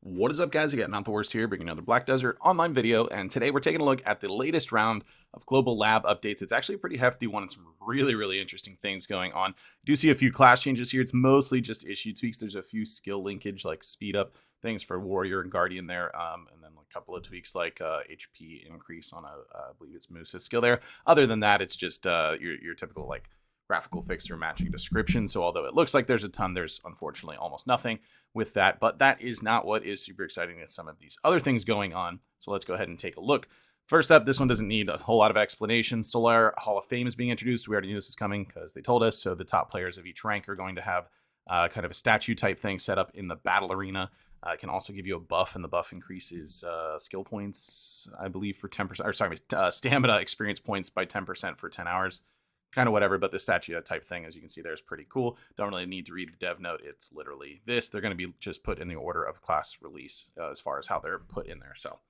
What is up, guys? I got NotTheWorst here, bringing another Black Desert online video, and today we're taking a look at the latest round of global lab updates. It's actually a pretty hefty one and some really interesting things going on. You do see a few class changes here. It's mostly just issue tweaks. There's a few skill linkage, like speed up things for Warrior and Guardian there, and then a couple of tweaks like HP increase on I believe it's Moose's skill there. Other than that, it's just your typical like graphical fixture matching description. So although it looks like there's a ton, there's unfortunately almost nothing with that. But that is not what is super exciting with some of these other things going on. So let's go ahead and take a look. First up, this one doesn't need a whole lot of explanation. Solar Hall of Fame is being introduced. We already knew this was coming because they told us. So the top players of each rank are going to have kind of a statue type thing set up in the battle arena. It can also give you a buff, and the buff increases skill points, I believe, for 10%. Or sorry, stamina experience points by 10% for 10 hours. Kind of whatever, but the statue type thing, as you can see there, is pretty cool. Don't really need to read the dev note. It's literally this. They're going to be just put in the order of class release as far as how they're put in there. So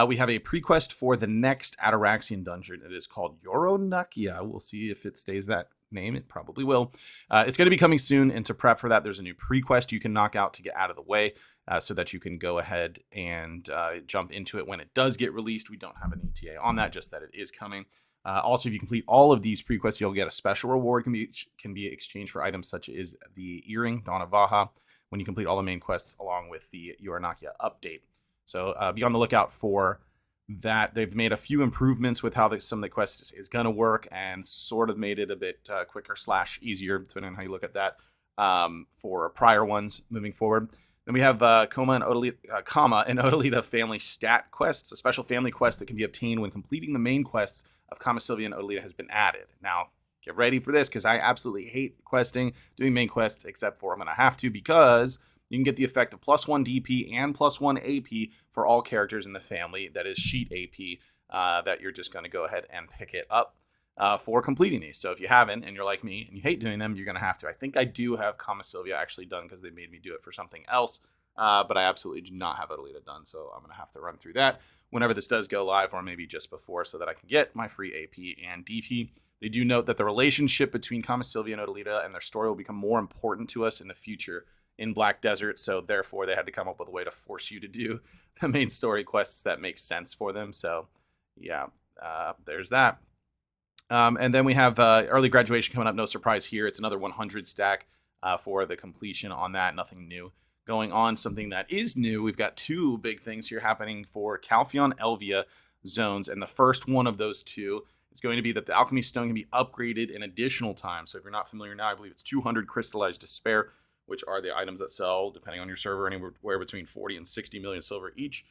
we have a prequest for the next Ataraxian dungeon. It is called Yoronakia. We'll see if it stays that name. It probably will. It's going to be coming soon, and to prep for that, there's a new prequest you can knock out to get out of the way so that you can go ahead and jump into it when it does get released. We don't have an ETA on that, just that it is coming. Also, if you complete all of these prequests, you'll get a special reward can be exchanged for items such as the earring, Dawn of Vaha, when you complete all the main quests along with the Yoronakia update. So be on the lookout for that. They've made a few improvements with how some of the quests is going to work, and sort of made it a bit quicker / easier, depending on how you look at that, for prior ones moving forward. Then we have Kama and Odalita family stat quests, a special family quest that can be obtained when completing the main quests of Kama, Sylvia, and Odalita has been added. Now, get ready for this, because I absolutely hate questing, doing main quests, except for I'm going to have to, because you can get the effect of +1 DP and +1 AP for all characters in the family. That is sheet AP, that you're just going to go ahead and pick it up for completing these. So if you haven't, and you're like me, and you hate doing them, you're going to have to. I think I do have Kama Sylvia actually done, because they made me do it for something else. But I absolutely do not have Odalita done, so I'm going to have to run through that whenever this does go live, or maybe just before, so that I can get my free AP and DP. They do note that the relationship between Kama, Sylvia, and Odalita and their story will become more important to us in the future in Black Desert, so therefore they had to come up with a way to force you to do the main story quests that make sense for them. So yeah, there's that. And then we have early graduation coming up. No surprise here. It's another 100 stack for the completion on that. Nothing new going on. Something that is new, we've got two big things here happening for Calpheon Elvia zones, and the first one of those two is going to be that the Alchemy Stone can be upgraded in additional time. So if you're not familiar now, I believe it's 200 Crystallized Despair, which are the items that sell, depending on your server, anywhere between 40 and 60 million silver each.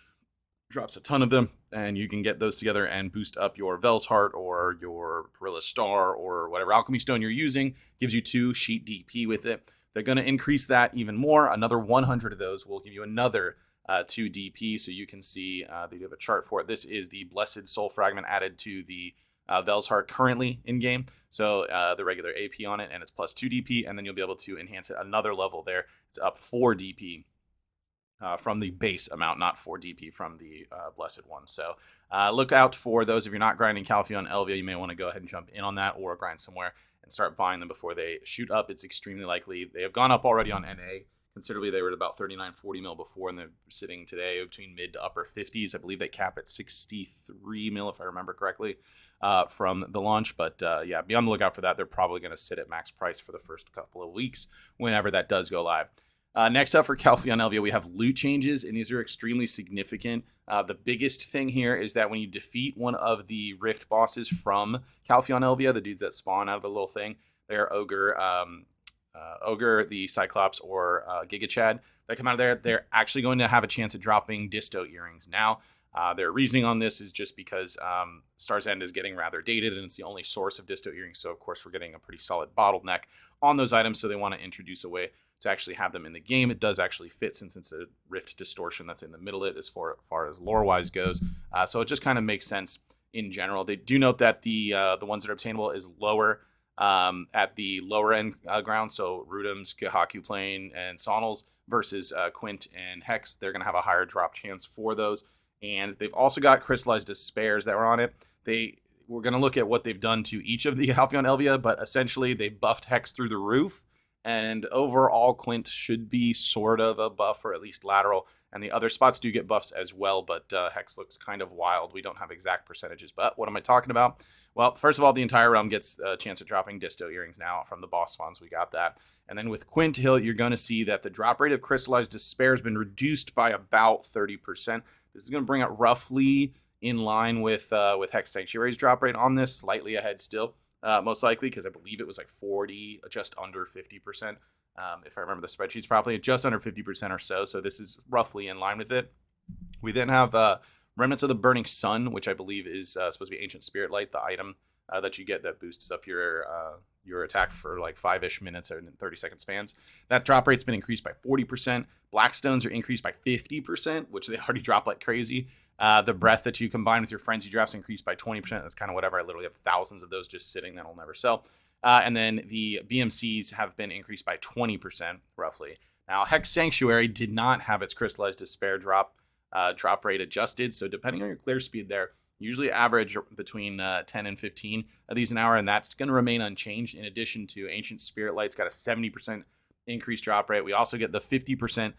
Drops a ton of them, and you can get those together and boost up your Vell's Heart or your Perilla's Star or whatever Alchemy Stone you're using. Gives you 2 sheet DP with it. They're going to increase that even more. Another 100 of those will give you another 2 DP. So you can see they have a chart for it. This is the Blessed Soul Fragment added to the Vell's Heart currently in game. So the regular AP on it, and it's +2 DP, and then you'll be able to enhance it another level there. It's up 4 DP from the base amount, not 4 DP from the Blessed one. So look out for those. If you're not grinding Calpheon Elvia, you may want to go ahead and jump in on that, or grind somewhere and start buying them before they shoot up. It's extremely likely. They have gone up already on NA considerably. They were at about 39-40 mil before, and they're sitting today between mid to upper 50s. I believe they cap at 63 mil, if I remember correctly, from the launch. But yeah, be on the lookout for that. They're probably going to sit at max price for the first couple of weeks whenever that does go live. Next up for Calpheon Elvia, we have loot changes, and these are extremely significant. The biggest thing here is that when you defeat one of the Rift bosses from Calpheon Elvia, the dudes that spawn out of the little thing, they're Ogre, the Cyclops, or Giga Chad that come out of there, they're actually going to have a chance at dropping Disto earrings. Now, their reasoning on this is just because Star's End is getting rather dated, and it's the only source of Disto earrings, so of course we're getting a pretty solid bottleneck on those items, so they want to introduce a way to actually have them in the game. It does actually fit, since it's a Rift distortion that's in the middle of it as far as lore-wise goes. So it just kind of makes sense in general. They do note that the ones that are obtainable is lower at the lower end ground. So Rudums, Kahaku Plane, and Sonals versus Quint and Hex. They're going to have a higher drop chance for those. And they've also got Crystallized Despairs that were on it. We're going to look at what they've done to each of the Calpheon Elvia, but essentially they buffed Hex through the roof, And overall, Quint should be sort of a buff, or at least lateral. And the other spots do get buffs as well, but Hex looks kind of wild. We don't have exact percentages, but what am I talking about? Well, first of all, the entire realm gets a chance at dropping Disto earrings now from the boss spawns. We got that. And then with Quint Hill, you're going to see that the drop rate of Crystallized Despair has been reduced by about 30%. This is going to bring it roughly in line with Hex Sanctuary's drop rate on this, slightly ahead still, most likely, because I believe it was like 40, just under 50%. If I remember the spreadsheets properly, just under 50% or so. So this is roughly in line with it. We then have Remnants of the Burning Sun, which I believe is supposed to be Ancient Spirit Light, the item that you get that boosts up your attack for like 5-ish minutes or 30-second spans. That drop rate's been increased by 40%. Blackstones are increased by 50%, which they already drop like crazy. The breath that you combine with your frenzy drafts increased by 20%. That's kind of whatever. I literally have thousands of those just sitting that'll never sell. And then the BMCs have been increased by 20%, roughly. Now, Hex Sanctuary did not have its Crystallized Despair drop rate adjusted. So depending on your clear speed there, usually average between 10 and 15 of these an hour, and that's going to remain unchanged. In addition to Ancient Spirit Light's got a 70% increased drop rate. We also get the 50%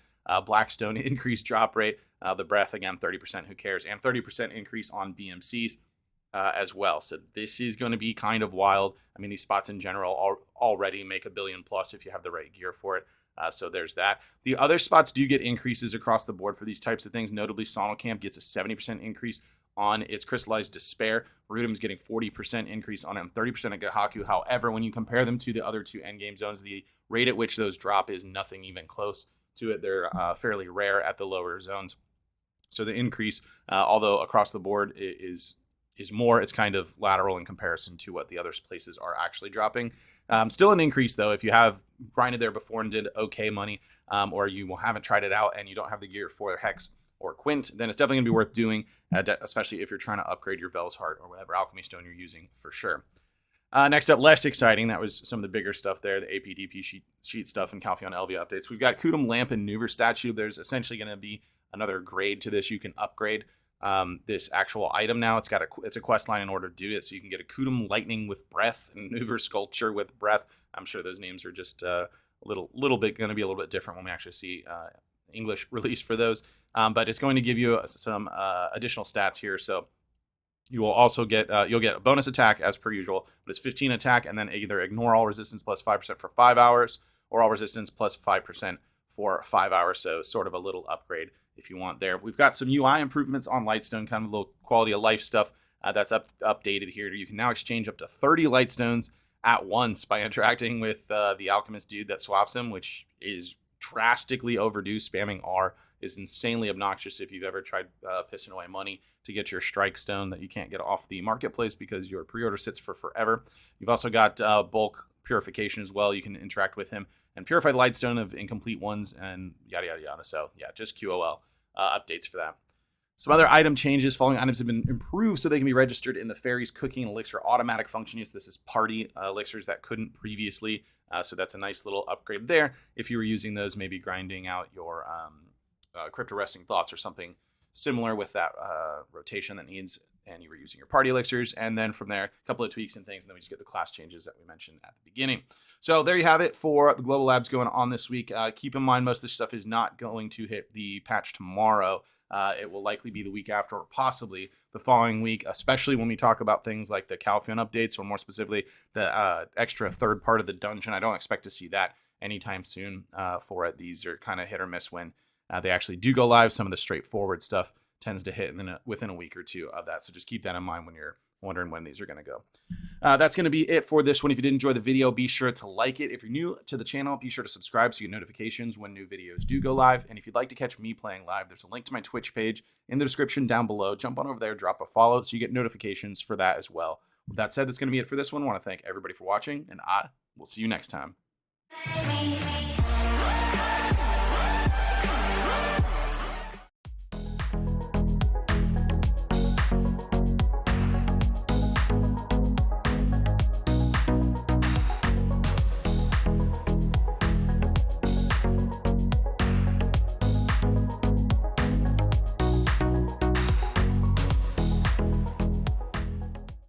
Blackstone increased drop rate. The breath, again, 30%, who cares? And 30% increase on BMCs. As well. So this is going to be kind of wild. I mean, these spots in general already make $1 billion plus if you have the right gear for it. So there's that. The other spots do get increases across the board for these types of things. Notably, Sonal Camp gets a 70% increase on its Crystallized Despair. Rudim's getting 40% increase on it, 30% at Gahaku. However, when you compare them to the other two endgame zones, the rate at which those drop is nothing even close to it. They're fairly rare at the lower zones. So the increase, although across the board is more, it's kind of lateral in comparison to what the other places are actually dropping. Still an increase, though, if you have grinded there before and did okay money, or you haven't tried it out and you don't have the gear for Hex or Quint, then it's definitely going to be worth doing, especially if you're trying to upgrade your Vell's Heart or whatever alchemy stone you're using, for sure. Next up, less exciting. That was some of the bigger stuff there, the AP+DP sheet stuff and Calpheon Elvia updates. We've got Kutum, Lamp, and Nouver statue. There's essentially going to be another grade to this. You can upgrade this actual item now. It's a quest line in order to do it, so you can get a Kutum Lightning with Breath and Nouver Sculpture with Breath. I'm sure those names are just a little bit going to be a little bit different when we actually see English release for those, but it's going to give you some additional stats here. So you will also get you'll get a bonus attack as per usual, but it's 15 attack, and then either ignore all resistance plus 5% for 5 hours, or all resistance plus 5% for 5 hours. So sort of a little upgrade if you want there. We've got some UI improvements on Lightstone, kind of a little quality of life stuff that's updated here. You can now exchange up to 30 Lightstones at once by interacting with the alchemist dude that swaps them, which is drastically overdue. Spamming R is insanely obnoxious if you've ever tried pissing away money to get your strike stone that you can't get off the marketplace because your pre-order sits for forever. You've also got bulk purification as well. You can interact with him, and purified lightstone of incomplete ones, and yada yada yada. So yeah, just QOL updates for that. Some other item changes. Following items have been improved so they can be registered in the Fairies Cooking Elixir automatic function use. This is party elixirs that couldn't previously. So that's a nice little upgrade there. If you were using those, maybe grinding out your Crypto Resting Thoughts or something similar with that rotation that needs, and you were using your party elixirs. And then from there, a couple of tweaks and things, and then we just get the class changes that we mentioned at the beginning. So there you have it for the global labs going on this week. Keep in mind, most of this stuff is not going to hit the patch tomorrow. It will likely be the week after, or possibly the following week, especially when we talk about things like the Calpheon updates, or more specifically, the extra third part of the dungeon. I don't expect to see that anytime soon for it. These are kind of hit or miss when they actually do go live. Some of the straightforward stuff tends to hit within a week or two of that. So just keep that in mind when you're wondering when these are going to go. That's going to be it for this one. If you did enjoy the video, be sure to like it. If you're new to the channel, be sure to subscribe so you get notifications when new videos do go live. And if you'd like to catch me playing live, there's a link to my Twitch page in the description down below. Jump on over there, drop a follow so you get notifications for that as well. With that said, that's going to be it for this one. I want to thank everybody for watching, and I will see you next time.